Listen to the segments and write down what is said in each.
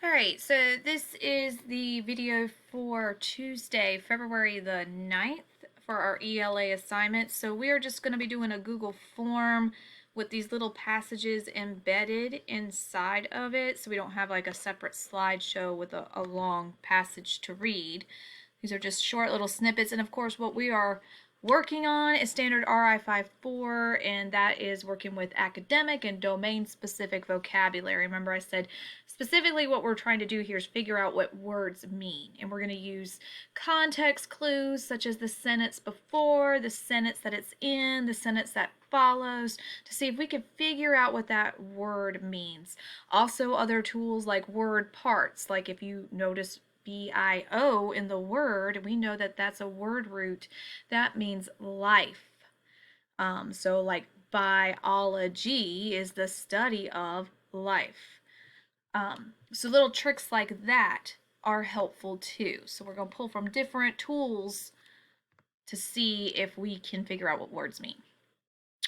Alright, so this is the video for Tuesday, February the 9th for our ELA assignment. So we are just going to be doing a Google form with these little passages embedded inside of it, so we don't have like a separate slideshow with a long passage to read. These are just short little snippets, and of course what we are working on is standard RI 5.4, and that is working with academic and domain specific vocabulary. Remember I said specifically what we're trying to do here is figure out what words mean, and we're going to use context clues such as the sentence before, the sentence that it's in, the sentence that follows, to see if we can figure out what that word means. Also other tools like word parts, like if you notice bio in the word, we know that that's a word root that means life. So like biology is the study of life. So little tricks like that are helpful too. So we're going to pull from different tools to see if we can figure out what words mean.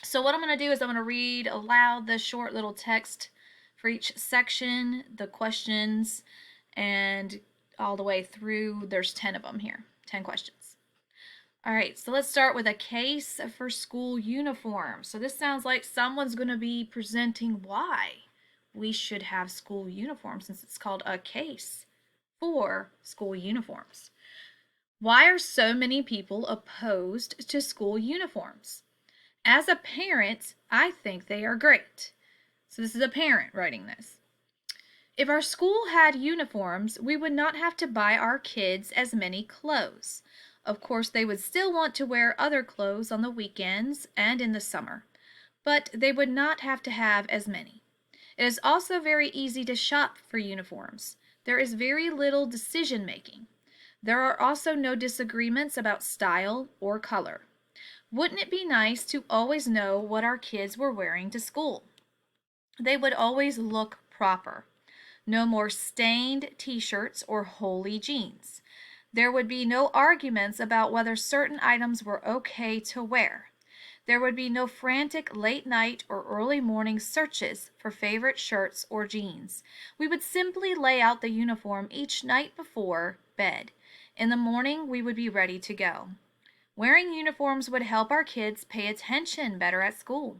So what I'm going to do is I'm going to read aloud the short little text for each section, the questions, and all the way through. There's 10 of them here, 10 questions. All right, so let's start with a case for school uniforms. So this sounds like someone's going to be presenting why we should have school uniforms, since it's called a case for school uniforms. Why are so many people opposed to school uniforms? As a parent, I think they are great. So this is a parent writing this. If our school had uniforms, we would not have to buy our kids as many clothes. Of course, they would still want to wear other clothes on the weekends and in the summer, but they would not have to have as many. It is also very easy to shop for uniforms. There is very little decision making. There are also no disagreements about style or color. Wouldn't it be nice to always know what our kids were wearing to school? They would always look proper. No more stained t-shirts or holey jeans. There would be no arguments about whether certain items were okay to wear. There would be no frantic late night or early morning searches for favorite shirts or jeans. We would simply lay out the uniform each night before bed. In the morning, we would be ready to go. Wearing uniforms would help our kids pay attention better at school.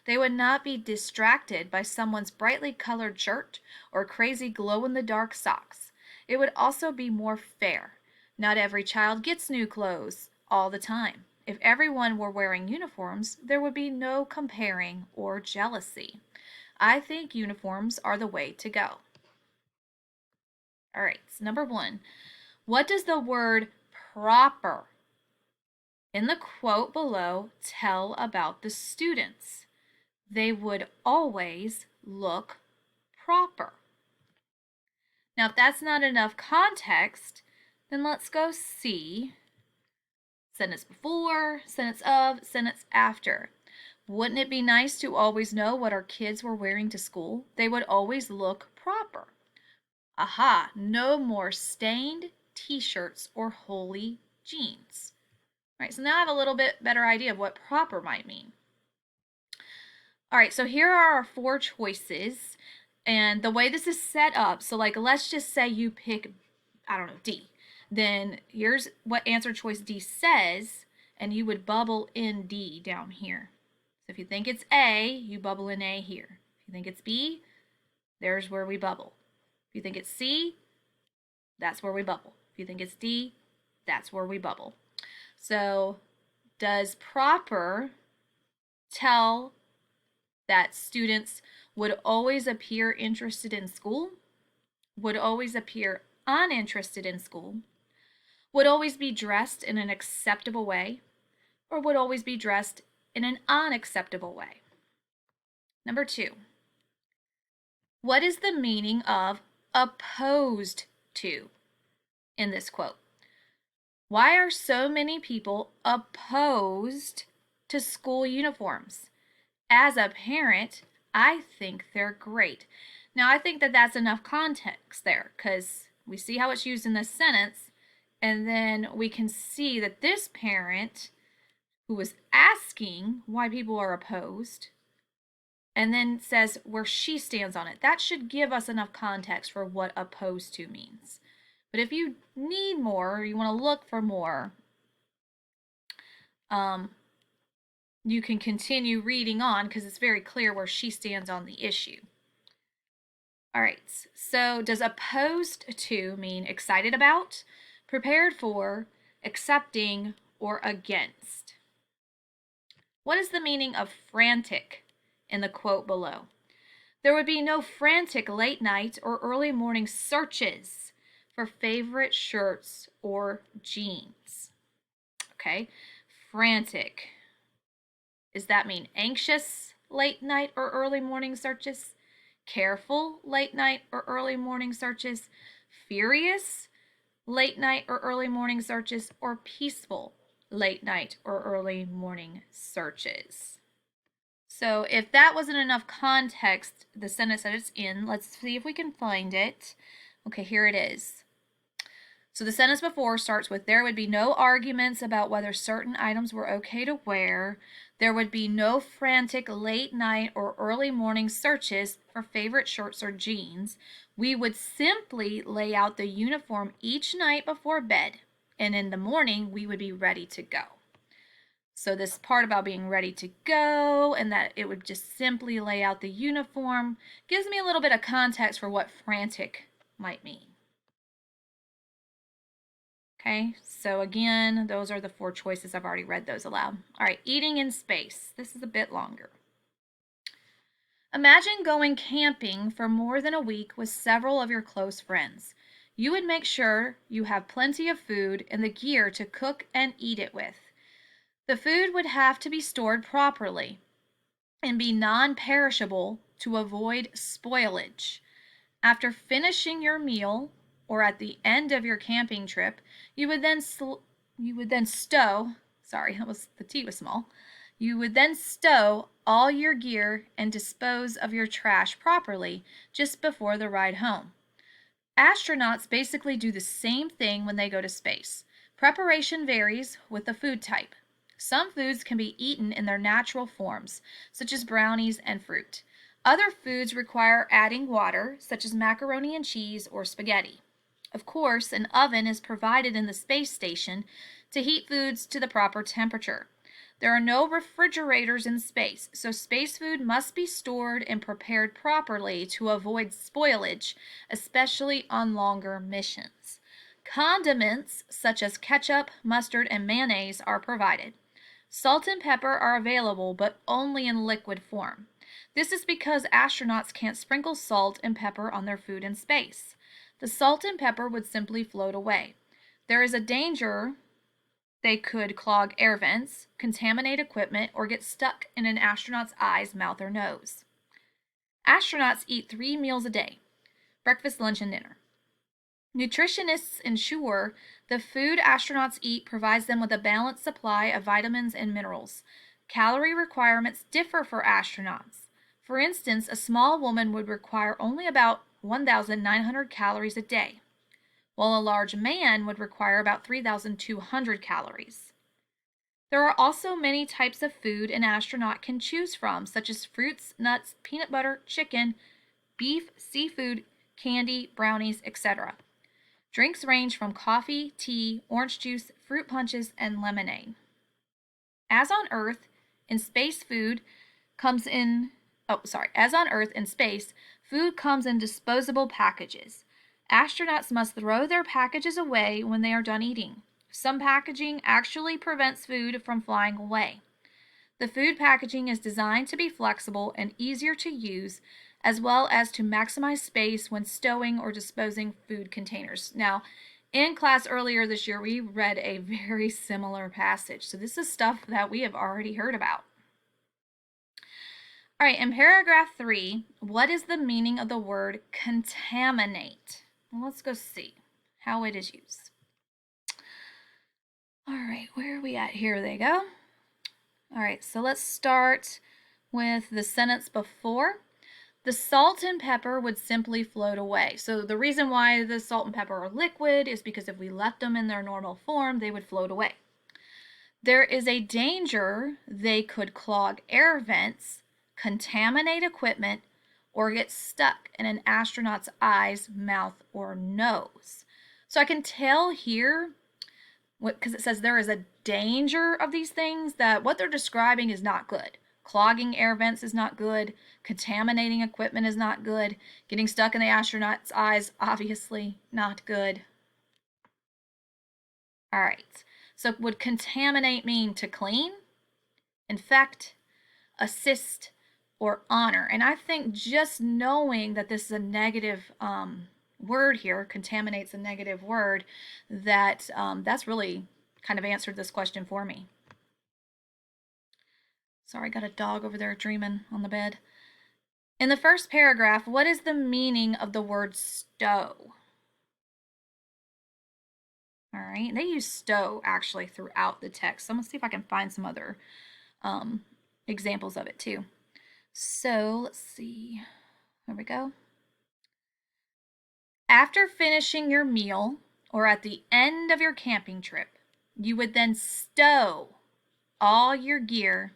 They would not be distracted by someone's brightly colored shirt or crazy glow-in-the-dark socks. It would also be more fair. Not every child gets new clothes all the time. If everyone were wearing uniforms, there would be no comparing or jealousy. I think uniforms are the way to go. All right, so number 1. What does the word proper in the quote below tell about the students? They would always look proper. Now, if that's not enough context, then let's go see sentence before, sentence of, sentence after. Wouldn't it be nice to always know what our kids were wearing to school? They would always look proper. Aha, no more stained t-shirts or holey jeans. All right, so now I have a little bit better idea of what proper might mean. All right, so here are our 4 choices, and the way this is set up, so like let's just say you pick, I don't know, D. Then here's what answer choice D says, and you would bubble in D down here. So if you think it's A, you bubble in A here. If you think it's B, there's where we bubble. If you think it's C, that's where we bubble. If you think it's D, that's where we bubble. So does proper tell that students would always appear interested in school, would always appear uninterested in school, would always be dressed in an acceptable way, or would always be dressed in an unacceptable way? Number 2, what is the meaning of opposed to in this quote? Why are so many people opposed to school uniforms? As a parent, I think they're great. Now, I think that that's enough context there, because we see how it's used in this sentence, and then we can see that this parent who was asking why people are opposed and then says where she stands on it. That should give us enough context for what opposed to means. But if you need more, or you want to look for more, you can continue reading on because it's very clear where she stands on the issue. All right, so does opposed to mean excited about, prepared for, accepting, or against? What is the meaning of frantic in the quote below? There would be no frantic late night or early morning searches for favorite shirts or jeans. Okay, frantic. Does that mean anxious late night or early morning searches? Careful late night or early morning searches? Furious late night or early morning searches? Or peaceful late night or early morning searches? So if that wasn't enough context, the sentence that it's in, let's see if we can find it. Okay, here it is. So the sentence before starts with, there would be no arguments about whether certain items were okay to wear. There would be no frantic late night or early morning searches for favorite shirts or jeans. We would simply lay out the uniform each night before bed, and in the morning we would be ready to go. So this part about being ready to go and that it would just simply lay out the uniform gives me a little bit of context for what frantic might mean. Okay, so again, those are the 4 choices. I've already read those aloud. All right, eating in space. This is a bit longer. Imagine going camping for more than a week with several of your close friends. You would make sure you have plenty of food and the gear to cook and eat it with. The food would have to be stored properly and be non-perishable to avoid spoilage. After finishing your meal, or at the end of your camping trip, you would then stow, sorry, the T was small. You would then stow all your gear and dispose of your trash properly just before the ride home. Astronauts basically do the same thing when they go to space. Preparation varies with the food type. Some foods can be eaten in their natural forms, such as brownies and fruit. Other foods require adding water, such as macaroni and cheese or spaghetti. Of course, an oven is provided in the space station to heat foods to the proper temperature. There are no refrigerators in space, so space food must be stored and prepared properly to avoid spoilage, especially on longer missions. Condiments such as ketchup, mustard, and mayonnaise are provided. Salt and pepper are available, but only in liquid form. This is because astronauts can't sprinkle salt and pepper on their food in space. The salt and pepper would simply float away. There is a danger they could clog air vents, contaminate equipment, or get stuck in an astronaut's eyes, mouth, or nose. Astronauts eat 3 meals a day: breakfast, lunch, and dinner. Nutritionists ensure the food astronauts eat provides them with a balanced supply of vitamins and minerals. Calorie requirements differ for astronauts. For instance, a small woman would require only about 1,900 calories a day, while a large man would require about 3,200 calories. There are also many types of food an astronaut can choose from, such as fruits, nuts, peanut butter, chicken, beef, seafood, candy, brownies, etc. Drinks range from coffee, tea, orange juice, fruit punches, and lemonade. As on Earth, in space, food comes in food comes in disposable packages. Astronauts must throw their packages away when they are done eating. Some packaging actually prevents food from flying away. The food packaging is designed to be flexible and easier to use, as well as to maximize space when stowing or disposing food containers. Now, in class earlier this year, we read a very similar passage. So this is stuff that we have already heard about. All right, in paragraph 3, what is the meaning of the word contaminate? Well, let's go see how it is used. All right, where are we at? Here they go. All right, so let's start with the sentence before. The salt and pepper would simply float away. So the reason why the salt and pepper are liquid is because if we left them in their normal form, they would float away. There is a danger they could clog air vents, contaminate equipment, or get stuck in an astronaut's eyes, mouth, or nose. So I can tell here, because it says there is a danger of these things, that what they're describing is not good. Clogging air vents is not good. Contaminating equipment is not good. Getting stuck in the astronaut's eyes, obviously not good. All right, so would contaminate mean to clean, infect, assist, or honor? And I think just knowing that this is a negative word here, contaminate's a negative word, that that's really kind of answered this question for me. Sorry, I got a dog over there dreaming on the bed. In the first paragraph, what is the meaning of the word stow? All right, they use stow actually throughout the text. So I'm gonna see if I can find some other examples of it too. So let's see. There we go. After finishing your meal or at the end of your camping trip, you would then stow all your gear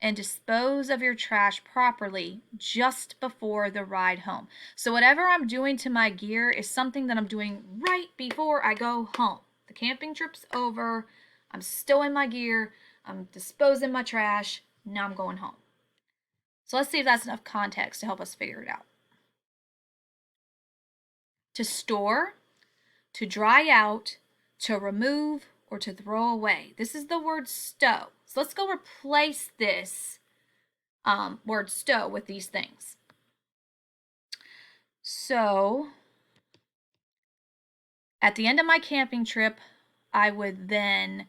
and dispose of your trash properly just before the ride home. So whatever I'm doing to my gear is something that I'm doing right before I go home. The camping trip's over, I'm stowing my gear, I'm disposing my trash, now I'm going home. So let's see if that's enough context to help us figure it out. To store, to dry out, to remove, or to throw away. This is the word stow. So let's go replace this word stow with these things. So at the end of my camping trip, I would then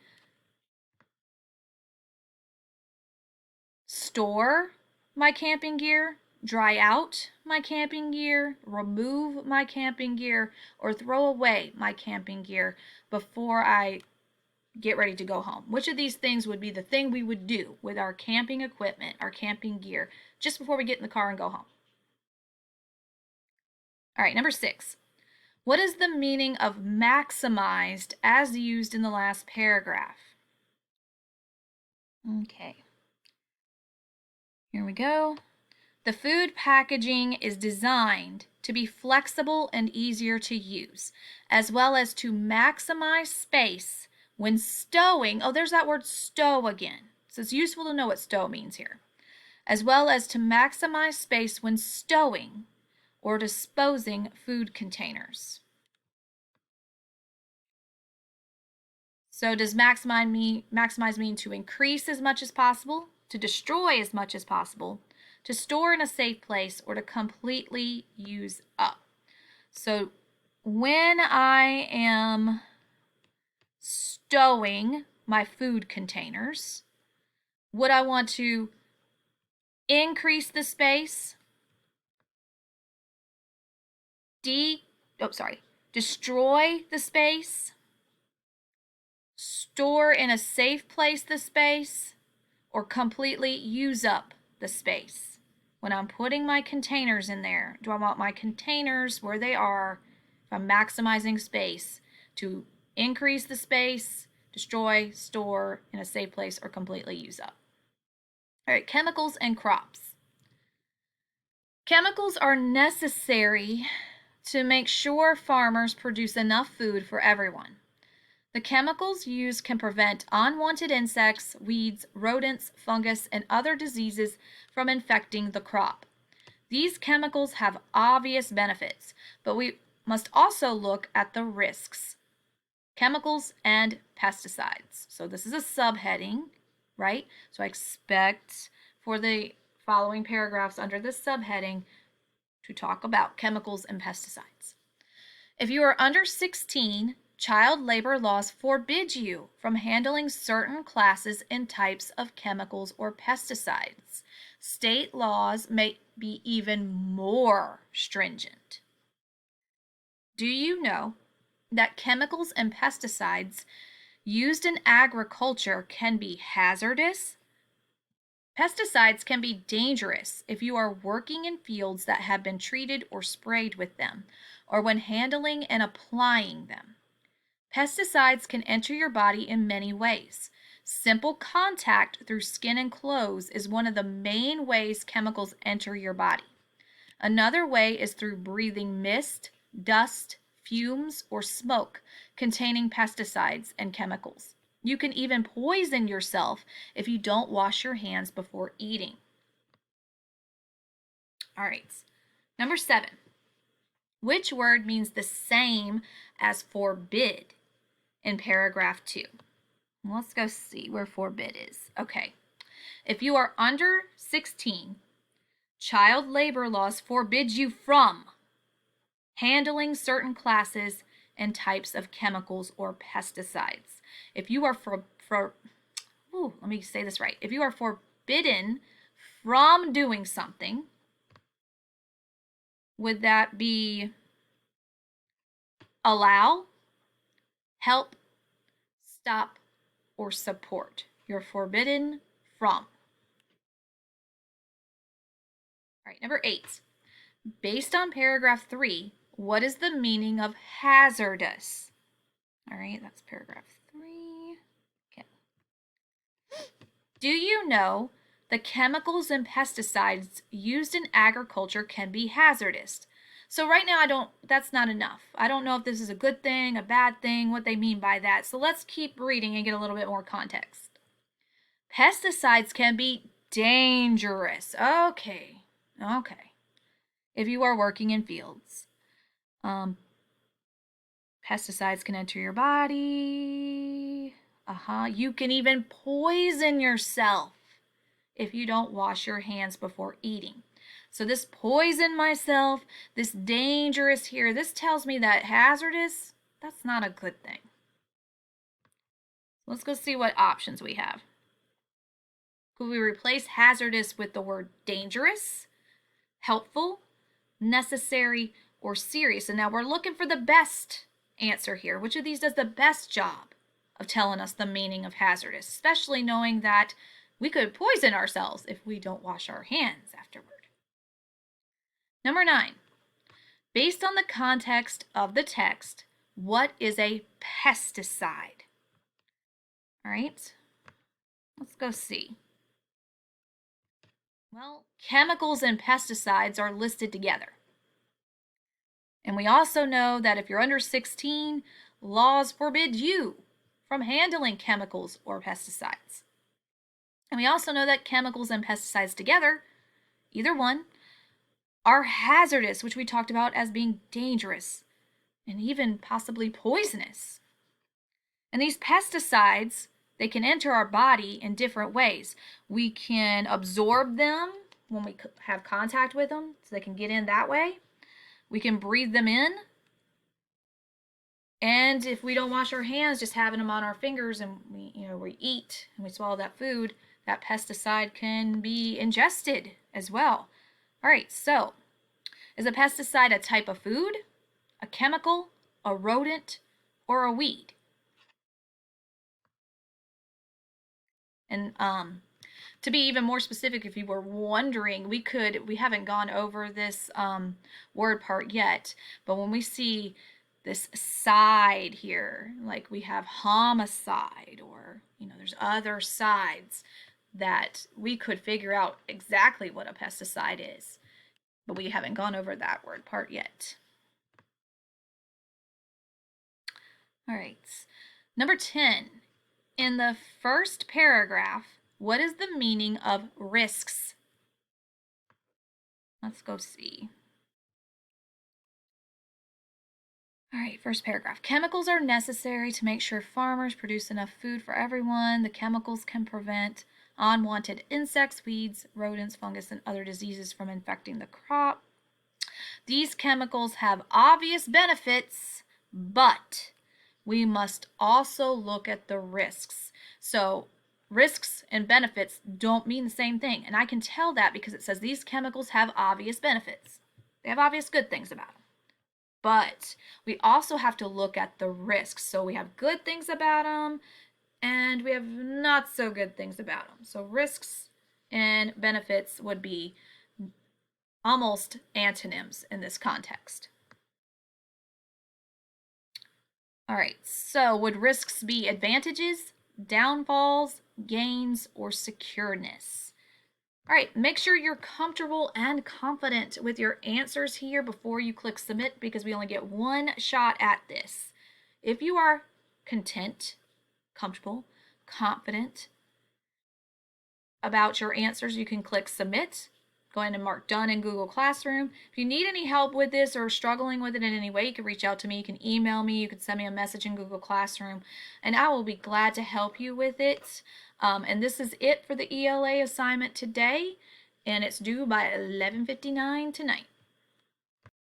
store my camping gear, dry out my camping gear, remove my camping gear, or throw away my camping gear before I get ready to go home. Which of these things would be the thing we would do with our camping equipment, our camping gear, just before we get in the car and go home? All right, number 6. What is the meaning of maximized as used in the last paragraph? Okay. Here we go. The food packaging is designed to be flexible and easier to use, as well as to maximize space when stowing. Oh, there's that word stow again. So it's useful to know what stow means here. As well as to maximize space when stowing or disposing food containers. So does maximize mean to increase as much as possible, to destroy as much as possible, to store in a safe place, or to completely use up? So when I am stowing my food containers, would I want to increase the space, destroy the space, store in a safe place the space, or completely use up the space? When I'm putting my containers in there, do I want my containers where they are, if I'm maximizing space, to increase the space, destroy, store in a safe place, or completely use up? All right, chemicals and crops. Chemicals are necessary to make sure farmers produce enough food for everyone. The chemicals used can prevent unwanted insects, weeds, rodents, fungus, and other diseases from infecting the crop. These chemicals have obvious benefits, but we must also look at the risks. Chemicals and pesticides. So this is a subheading, right? So I expect for the following paragraphs under this subheading to talk about chemicals and pesticides. If you are under 16, child labor laws forbid you from handling certain classes and types of chemicals or pesticides. State laws may be even more stringent. Do you know that chemicals and pesticides used in agriculture can be hazardous? Pesticides can be dangerous if you are working in fields that have been treated or sprayed with them, or when handling and applying them. Pesticides can enter your body in many ways. Simple contact through skin and clothes is one of the main ways chemicals enter your body. Another way is through breathing mist, dust, fumes, or smoke containing pesticides and chemicals. You can even poison yourself if you don't wash your hands before eating. All right, number 7. Which word means the same as forbid in paragraph 2? Let's go see where forbid is. Okay. If you are under 16, child labor laws forbid you from handling certain classes and types of chemicals or pesticides. If you are let me say this right. If you are forbidden from doing something, would that be allow, help, stop, or support? You're forbidden from. All right, number 8. Based on paragraph 3, what is the meaning of hazardous? All right, that's paragraph 3. Okay. Do you know the chemicals and pesticides used in agriculture can be hazardous? So right now that's not enough. I don't know if this is a good thing, a bad thing, what they mean by that. So let's keep reading and get a little bit more context. Pesticides can be dangerous. Okay. If you are working in fields, pesticides can enter your body. You can even poison yourself if you don't wash your hands before eating. So this poison myself, this dangerous here, this tells me that hazardous, that's not a good thing. Let's go see what options we have. Could we replace hazardous with the word dangerous, helpful, necessary, or serious? And now we're looking for the best answer here. Which of these does the best job of telling us the meaning of hazardous, especially knowing that we could poison ourselves if we don't wash our hands afterward? Number 9. Based on the context of the text, what is a pesticide? All right, let's go see. Well, chemicals and pesticides are listed together. And we also know that if you're under 16, laws forbid you from handling chemicals or pesticides. And we also know that chemicals and pesticides together, either one, are hazardous, which we talked about as being dangerous and even possibly poisonous. And these pesticides, they can enter our body in different ways. We can absorb them when we have contact with them, so they can get in that way. We can breathe them in. And if we don't wash our hands, just having them on our fingers and we eat and we swallow that food, that pesticide can be ingested as well. All right, so is a pesticide a type of food, a chemical, a rodent, or a weed? And to be even more specific, if you were wondering, we haven't gone over this word part yet, but when we see this side here, like we have homicide, or there's other sides that we could figure out exactly what a pesticide is, but we haven't gone over that word part yet. All right, number 10. In the first paragraph, what is the meaning of risks? Let's go see. All right, first paragraph. Chemicals are necessary to make sure farmers produce enough food for everyone. The chemicals can prevent unwanted insects, weeds, rodents, fungus, and other diseases from infecting the crop. These chemicals have obvious benefits, but we must also look at the risks. So risks and benefits don't mean the same thing. And I can tell that because it says these chemicals have obvious benefits. They have obvious good things about them. But we also have to look at the risks. So we have good things about them and we have not so good things about them. So risks and benefits would be almost antonyms in this context. All right, so would risks be advantages, downfalls, gains, or secureness. All right, make sure you're comfortable and confident with your answers here before you click submit, because we only get one shot at this. If you are content, comfortable, confident about your answers, you can click submit. Go ahead and mark done in Google Classroom. If you need any help with this or struggling with it in any way, you can reach out to me. You can email me. You can send me a message in Google Classroom, and I will be glad to help you with it. And this is it for the ELA assignment today, and it's due by 11:59 tonight.